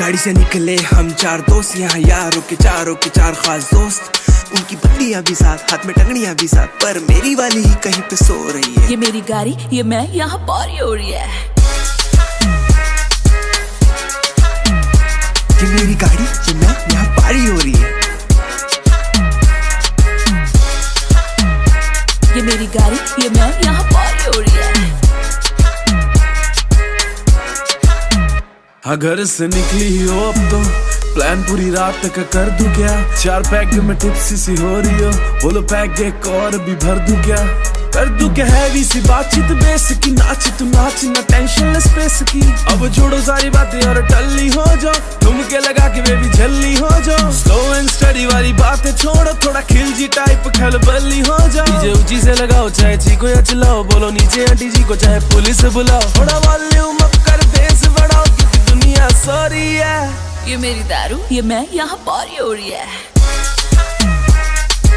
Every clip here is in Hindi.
गाड़ी से निकले हम चार दोस्त, यहाँ यारों के चार खास दोस्त। उनकी बंदियां भी साथ, हाथ में टंगड़ियां भी साथ, पर मेरी वाली ही कहीं पे सो रही है। ये मेरी गाड़ी, ये मैं, यहाँ पारी हो रही है। ये मेरी गाड़ी, ये मैं, यहाँ पारी हो रही है। ये मेरी गाड़ी, ये मैं, यहाँ पारी हो रही है। हाँ घर से निकली हो अब तो, प्लान पूरी रात का कर दूं क्या? 4 पैक में टिप्सी सी हो रही हो, बोलो पैक एक और भी भर दूं क्या? कर दूं क्या हैवी सी बातचीत बेस की, नाच तू नाच ना टेंशन ले स्पेस की। अब छोड़ो सारी बातें और टल्ली हो जाओ, तुम के लगा के बेबी झल्ली हो जाओ। स्लो एंड स्टडी वाली बातें छोड़ो, थोड़ा खिलजी टाइप खलबली हो जाओ। डीजे ऊंची से लगाओ, चाहे चीको या चिल्लाओ, बोलो नीचे आंटी जी को चाहे पुलिस बुलाओ। थोड़ा वॉल्यूम अप कर बेस बढ़ाओ, क्योंकि दुनिया सो रही है। ये मेरी दारू, ये मैं, यहाँ पारी हो रही है।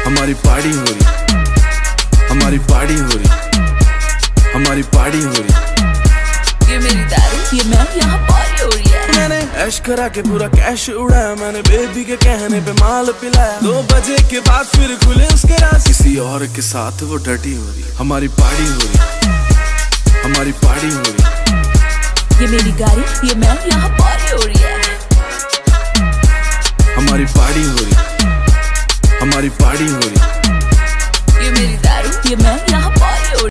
हमारी पार्टी हो रही, हमारी पार्टी हो रही, हमारी पार्टी हो रही। ये मेरी दारू, ये मैं, यहाँ पारी हो रही है। मैंने ऐश करा के पूरा कैश उड़ाया, मैंने बेबी के कहने पे माल पिलाया। 2 बजे के बाद फिर खुले उसके राज, किसी और के साथ वो डटी हो रही। हमारी पार्टी हो रही, हमारी पार्टी हो रही। ये मेरी गाड़ी, ये मैं, यहाँ पारी हो रही है। हमारी पार्टी हो रही, हमारी पार्टी हो रही। ये मेरी दारू, ये मैं,